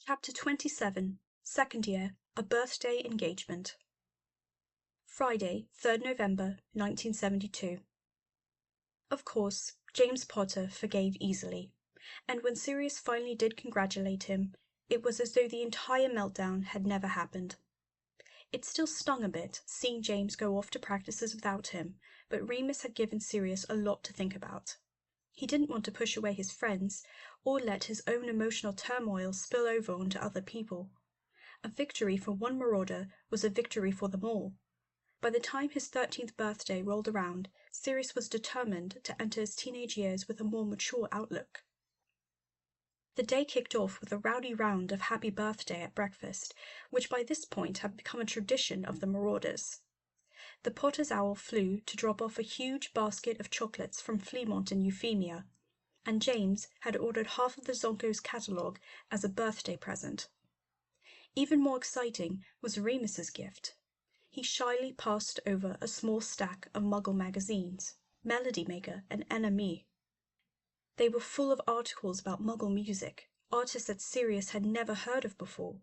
Chapter 27, Second Year, A Birthday Engagement. Friday, 3rd November, 1972. Of course, James Potter forgave easily, and when Sirius finally did congratulate him, it was as though the entire meltdown had never happened. It still stung a bit, seeing James go off to practices without him, but Remus had given Sirius a lot to think about. He didn't want to push away his friends, or let his own emotional turmoil spill over onto other people. A victory for one marauder was a victory for them all. By the time his 13th birthday rolled around, Sirius was determined to enter his teenage years with a more mature outlook. The day kicked off with a rowdy round of happy birthday at breakfast, which by this point had become a tradition of the marauders. The Potter's owl flew to drop off a huge basket of chocolates from Fleamont in Euphemia, and James had ordered half of the Zonko's catalogue as a birthday present. Even more exciting was Remus's gift. He shyly passed over a small stack of Muggle magazines, Melody Maker and NME. They were full of articles about Muggle music, artists that Sirius had never heard of before,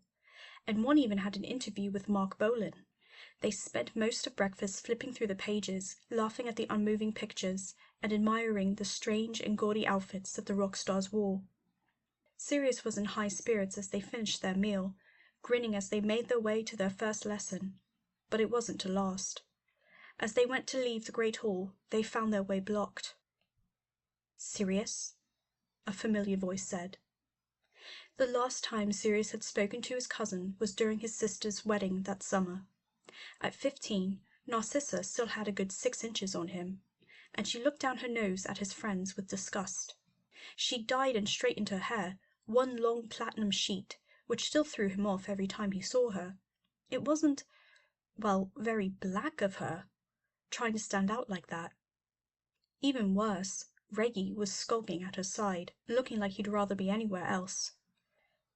and one even had an interview with Mark Bolan. They spent most of breakfast flipping through the pages, laughing at the unmoving pictures, and admiring the strange and gaudy outfits that the rock stars wore. Sirius was in high spirits as they finished their meal, grinning as they made their way to their first lesson. But it wasn't to last. As they went to leave the Great Hall, they found their way blocked. "Sirius?" a familiar voice said. The last time Sirius had spoken to his cousin was during his sister's wedding that summer. At 15, Narcissa still had a good 6 inches on him, and she looked down her nose at his friends with disgust. She dyed and straightened her hair, one long platinum sheet, which still threw him off every time he saw her. It wasn't, well, very black of her, trying to stand out like that. Even worse, Reggie was skulking at her side, looking like he'd rather be anywhere else.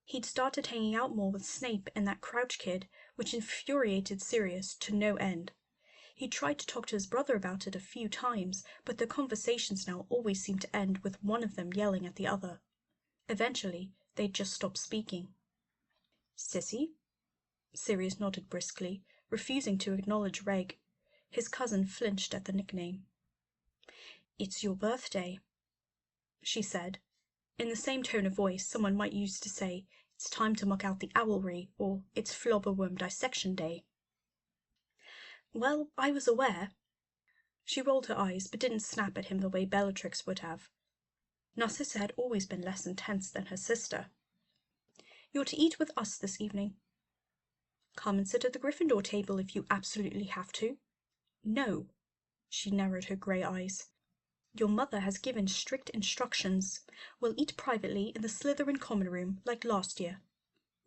He'd started hanging out more with Snape and that Crouch kid, which infuriated Sirius to no end. He tried to talk to his brother about it a few times, but their conversations now always seemed to end with one of them yelling at the other. Eventually, they'd just stopped speaking. "Sissy?" Sirius nodded briskly, refusing to acknowledge Reg. His cousin flinched at the nickname. "It's your birthday," she said, in the same tone of voice someone might use to say, "It's time to muck out the owlry," or "It's Flobberworm Dissection Day." "Well, I was aware." She rolled her eyes, but didn't snap at him the way Bellatrix would have. Narcissa had always been less intense than her sister. "You're to eat with us this evening." "Come and sit at the Gryffindor table if you absolutely have to." "No." She narrowed her grey eyes. "Your mother has given strict instructions. We'll eat privately in the Slytherin common room, like last year."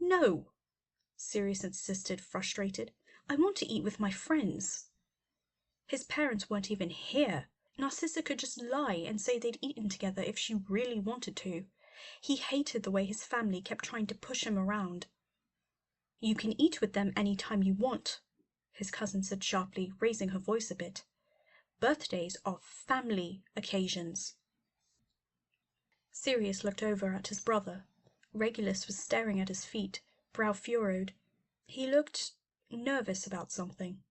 "No!" Sirius insisted, frustrated. "I want to eat with my friends." His parents weren't even here. Narcissa could just lie and say they'd eaten together if she really wanted to. He hated the way his family kept trying to push him around. "You can eat with them any time you want," his cousin said sharply, raising her voice a bit. "Birthdays are family occasions." Sirius looked over at his brother. Regulus was staring at his feet, brow furrowed. He looked nervous about something.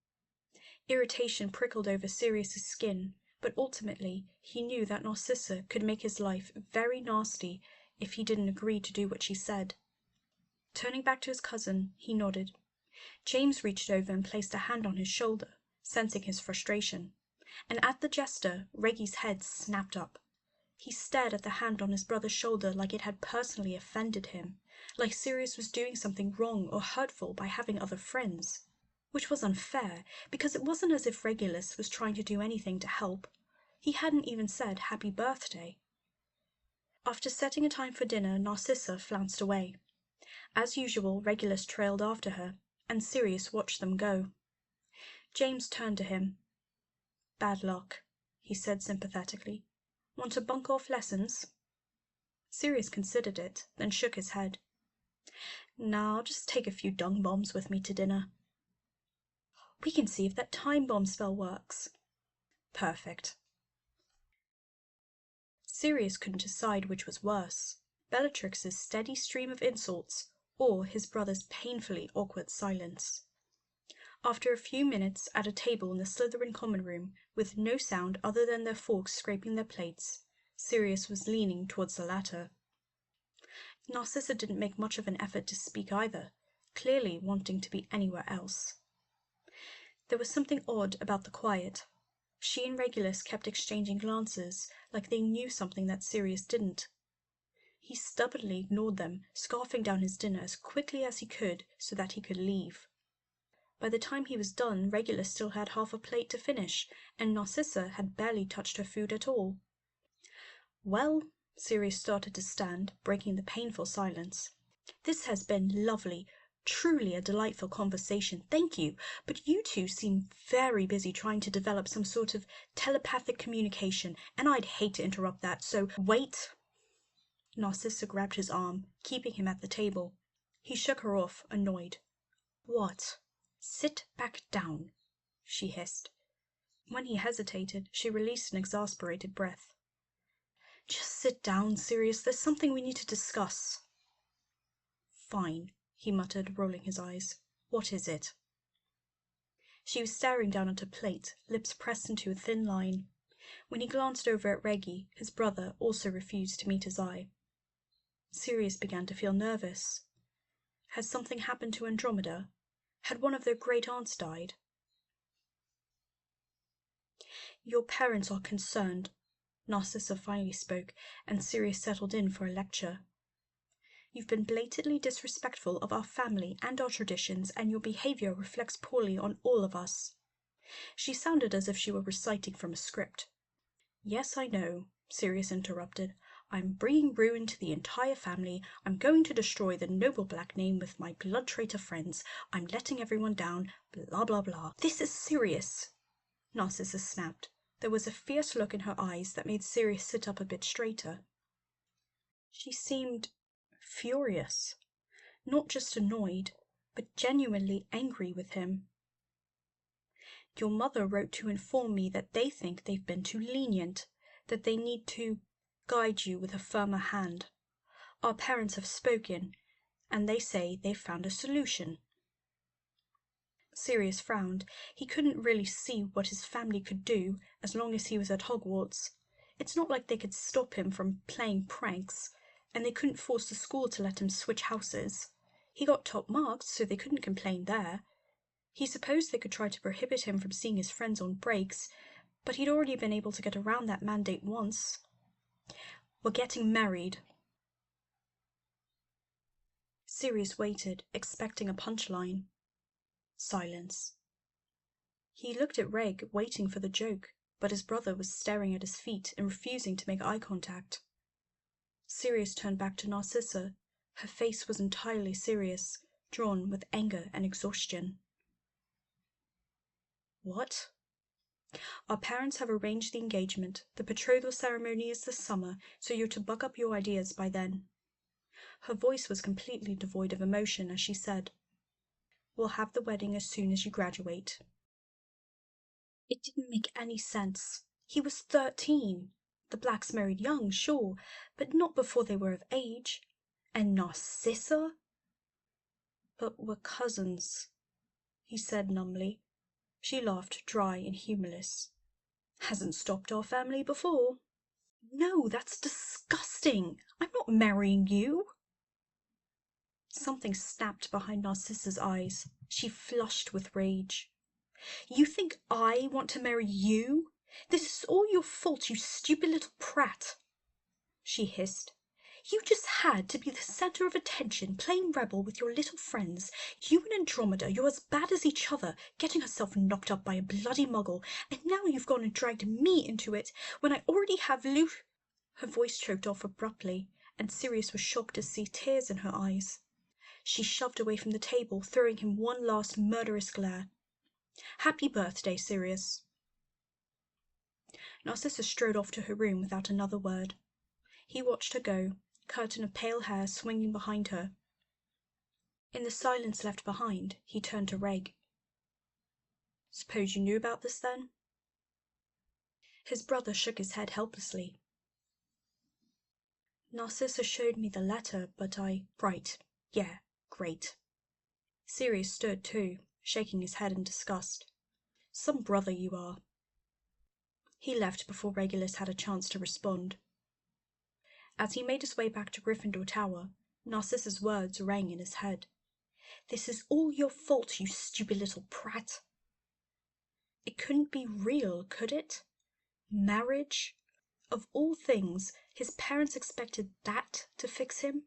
Irritation prickled over Sirius's skin, but ultimately he knew that Narcissa could make his life very nasty if he didn't agree to do what she said. Turning back to his cousin, he nodded. James reached over and placed a hand on his shoulder, sensing his frustration, and at the gesture, Reggie's head snapped up. He stared at the hand on his brother's shoulder like it had personally offended him, like Sirius was doing something wrong or hurtful by having other friends. Which was unfair, because it wasn't as if Regulus was trying to do anything to help. He hadn't even said happy birthday. After setting a time for dinner, Narcissa flounced away. As usual, Regulus trailed after her, and Sirius watched them go. James turned to him. "Bad luck," he said sympathetically. "Want to bunk off lessons?" Sirius considered it, then shook his head. "Nah, I'll just take a few dung bombs with me to dinner." "We can see if that time bomb spell works." "Perfect." Sirius couldn't decide which was worse, Bellatrix's steady stream of insults or his brother's painfully awkward silence. After a few minutes at a table in the Slytherin common room, with no sound other than their forks scraping their plates, Sirius was leaning towards the latter. Narcissa didn't make much of an effort to speak either, clearly wanting to be anywhere else. There was something odd about the quiet. She and Regulus kept exchanging glances, like they knew something that Sirius didn't. He stubbornly ignored them, scarfing down his dinner as quickly as he could so that he could leave. By the time he was done, Regulus still had half a plate to finish, and Narcissa had barely touched her food at all. "Well," Sirius started to stand, breaking the painful silence. "This has been lovely, truly a delightful conversation, thank you, but you two seem very busy trying to develop some sort of telepathic communication, and I'd hate to interrupt that, so wait." Narcissa grabbed his arm, keeping him at the table. He shook her off, annoyed. "What? Sit back down," she hissed. When he hesitated, she released an exasperated breath. "Just sit down, Sirius. There's something we need to discuss." "Fine," he muttered, rolling his eyes. "What is it?" She was staring down at her plate, lips pressed into a thin line. When he glanced over at Reggie, his brother also refused to meet his eye. Sirius began to feel nervous. Had something happened to Andromeda? Had one of their great aunts died? "Your parents are concerned," Narcissa finally spoke, and Sirius settled in for a lecture. "You've been blatantly disrespectful of our family and our traditions, and your behavior reflects poorly on all of us." She sounded as if she were reciting from a script. "Yes, I know," Sirius interrupted. "I'm bringing ruin to the entire family. I'm going to destroy the noble black name with my blood traitor friends. I'm letting everyone down, blah, blah, blah." "This is serious," Narcissa snapped. There was a fierce look in her eyes that made Sirius sit up a bit straighter. She seemed furious, not just annoyed, but genuinely angry with him. "Your mother wrote to inform me that they think they've been too lenient, that they need to guide you with a firmer hand. Our parents have spoken, and they say they've found a solution." Sirius frowned. He couldn't really see what his family could do as long as he was at Hogwarts. It's not like they could stop him from playing pranks, and they couldn't force the school to let him switch houses. He got top marks, so they couldn't complain there. He supposed they could try to prohibit him from seeing his friends on breaks, but he'd already been able to get around that mandate once. "We're getting married." Sirius waited, expecting a punchline. Silence. He looked at Reg, waiting for the joke, but his brother was staring at his feet and refusing to make eye contact. Sirius turned back to Narcissa. Her face was entirely serious, drawn with anger and exhaustion. "What?" "Our parents have arranged the engagement. The betrothal ceremony is this summer, so you're to buck up your ideas by then." Her voice was completely devoid of emotion as she said, "We'll have the wedding as soon as you graduate." It didn't make any sense. He was 13. The Blacks married young, sure, but not before they were of age. And Narcissa? "But we're cousins," he said numbly. She laughed, dry and humorless. "Hasn't stopped our family before." "No, that's disgusting. I'm not marrying you." Something snapped behind Narcissa's eyes. She flushed with rage. "You think I want to marry you? This is all your fault, you stupid little prat," she hissed. "You just had to be the center of attention, playing rebel with your little friends. You and Andromeda, you're as bad as each other, getting herself knocked up by a bloody muggle, and now you've gone and dragged me into it, when I already have Her voice choked off abruptly, and Sirius was shocked to see tears in her eyes. She shoved away from the table, throwing him one last murderous glare. "Happy birthday, Sirius." Narcissa strode off to her room without another word. He watched her go, curtain of pale hair swinging behind her. In the silence left behind, he turned to Reg. "Suppose you knew about this, then?" His brother shook his head helplessly. "Narcissa showed me the letter, but I—" "Right, yeah, Great. Sirius stood too, shaking his head in disgust. Some brother you are. He left before Regulus had a chance to respond. As he made his way back to Gryffindor Tower, Narcissa's words rang in his head. "This is all your fault, you stupid little prat." It couldn't be real, could it? Marriage? Of all things, his parents expected that to fix him?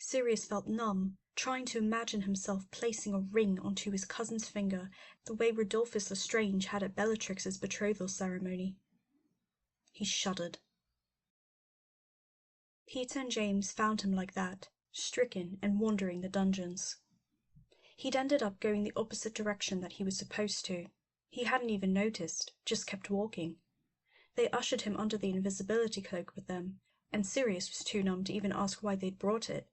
Sirius felt numb, trying to imagine himself placing a ring onto his cousin's finger the way Rodolphus Lestrange had at Bellatrix's betrothal ceremony. He shuddered. Peter and James found him like that, stricken and wandering the dungeons. He'd ended up going the opposite direction that he was supposed to. He hadn't even noticed, just kept walking. They ushered him under the invisibility cloak with them, and Sirius was too numb to even ask why they'd brought it.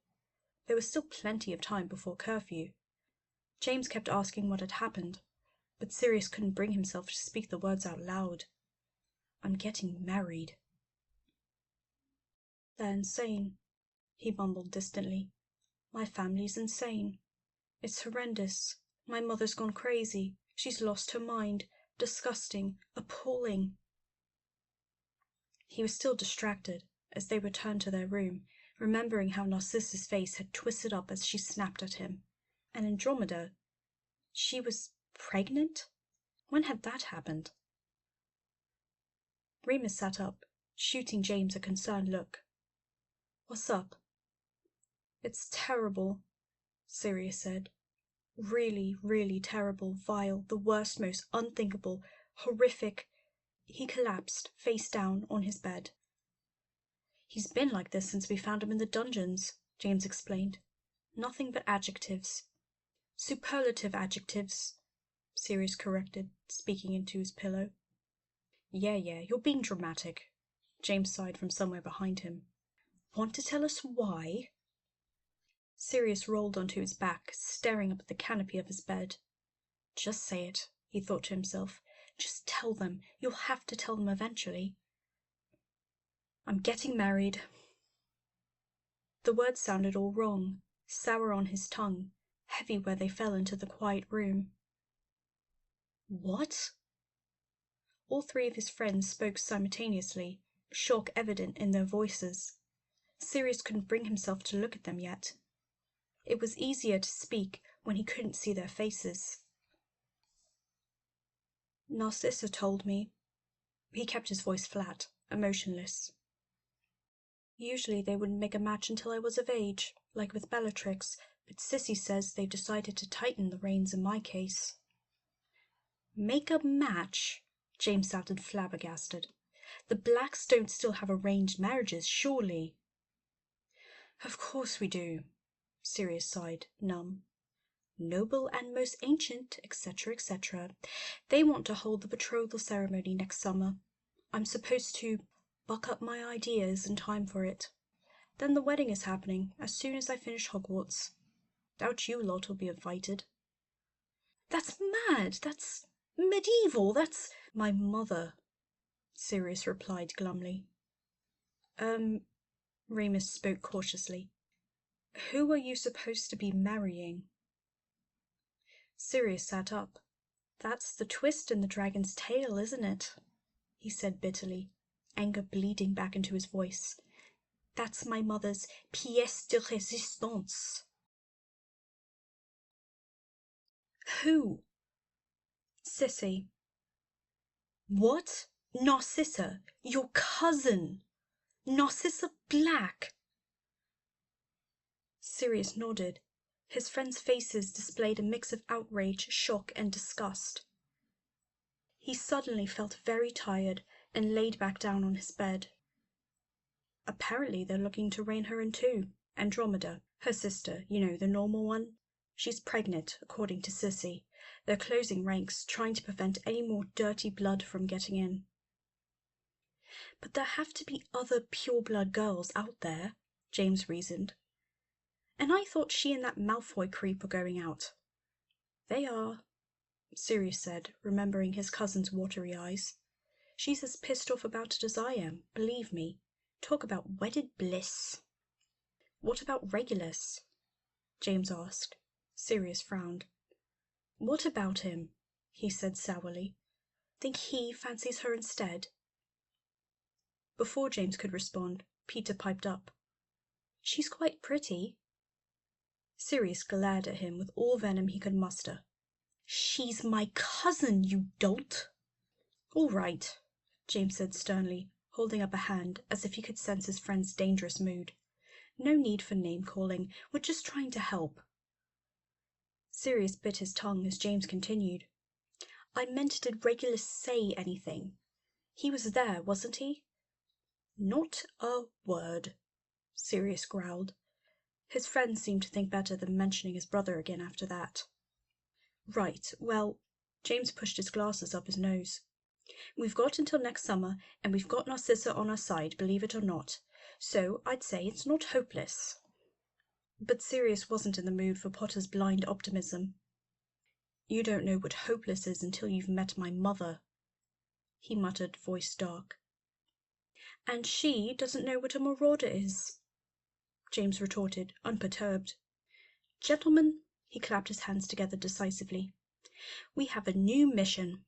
There was still plenty of time before curfew. James kept asking what had happened, but Sirius couldn't bring himself to speak the words out loud. "I'm getting married." "They're insane," he mumbled distantly. "My family's insane. It's horrendous. My mother's gone crazy. She's lost her mind. Disgusting. Appalling." He was still distracted as they returned to their room, remembering how Narcissa's face had twisted up as she snapped at him. And Andromeda, she was pregnant? When had that happened? Remus sat up, shooting James a concerned look. "What's up?" "It's terrible," Sirius said. "Really, really terrible, vile, the worst, most unthinkable, horrific." He collapsed, face down, on his bed. "He's been like this since we found him in the dungeons," James explained. "Nothing but adjectives." "Superlative adjectives," Sirius corrected, speaking into his pillow. Yeah, you're being dramatic," James sighed from somewhere behind him. "Want to tell us why?" Sirius rolled onto his back, staring up at the canopy of his bed. "Just say it," he thought to himself. "Just tell them. You'll have to tell them eventually." "I'm getting married." The words sounded all wrong, sour on his tongue, heavy where they fell into the quiet room. "What?" All three of his friends spoke simultaneously, shock evident in their voices. Sirius couldn't bring himself to look at them yet. It was easier to speak when he couldn't see their faces. "Narcissa told me." He kept his voice flat, emotionless. "Usually they wouldn't make a match until I was of age, like with Bellatrix, but Sissy says they've decided to tighten the reins in my case." "Make a match?" James sounded flabbergasted. "The Blacks don't still have arranged marriages, surely?" "Of course we do," Sirius sighed, numb. "Noble and most ancient, etc., etc. They want to hold the betrothal ceremony next summer. I'm supposed to buck up my ideas in time for it. Then the wedding is happening as soon as I finish Hogwarts. Doubt you lot will be invited." "That's mad! That's medieval! That's—" "My mother," Sirius replied glumly. Remus spoke cautiously. "Who are you supposed to be marrying?" Sirius sat up. "That's the twist in the dragon's tail, isn't it?" he said bitterly, anger bleeding back into his voice. "That's my mother's pièce de résistance." "Who?" "Sissy." "What? Narcissa? Your cousin? Narcissa Black?" Sirius nodded. His friends' faces displayed a mix of outrage, shock, and disgust. He suddenly felt very tired and laid back down on his bed. "Apparently they're looking to rein her in too. Andromeda, her sister, the normal one. She's pregnant, according to Sissy. They're closing ranks, trying to prevent any more dirty blood from getting in." "But there have to be other pure-blood girls out there," James reasoned. "And I thought she and that Malfoy creep were going out." "They are," Sirius said, remembering his cousin's watery eyes. "She's as pissed off about it as I am, believe me. Talk about wedded bliss." "What about Regulus?" James asked. Sirius frowned. What about him? He said sourly. Think he fancies her instead? Before James could respond, Peter piped up. She's quite pretty. Sirius glared at him with all venom he could muster. She's my cousin, you dolt! All right, James said sternly, holding up a hand as if he could sense his friend's dangerous mood. No need for name-calling. We're just trying to help. Sirius bit his tongue as James continued. I meant did Regulus say anything? He was there, wasn't he? Not a word, Sirius growled. His friend seemed to think better than mentioning his brother again after that. Right, well, James pushed his glasses up his nose. We've got until next summer, and we've got Narcissa on our side, believe it or not. So I'd say it's not hopeless. But Sirius wasn't in the mood for Potter's blind optimism. You don't know what hopeless is until you've met my mother, he muttered, voice dark. And she doesn't know what a marauder is, James retorted, unperturbed. Gentlemen, he clapped his hands together decisively, we have a new mission.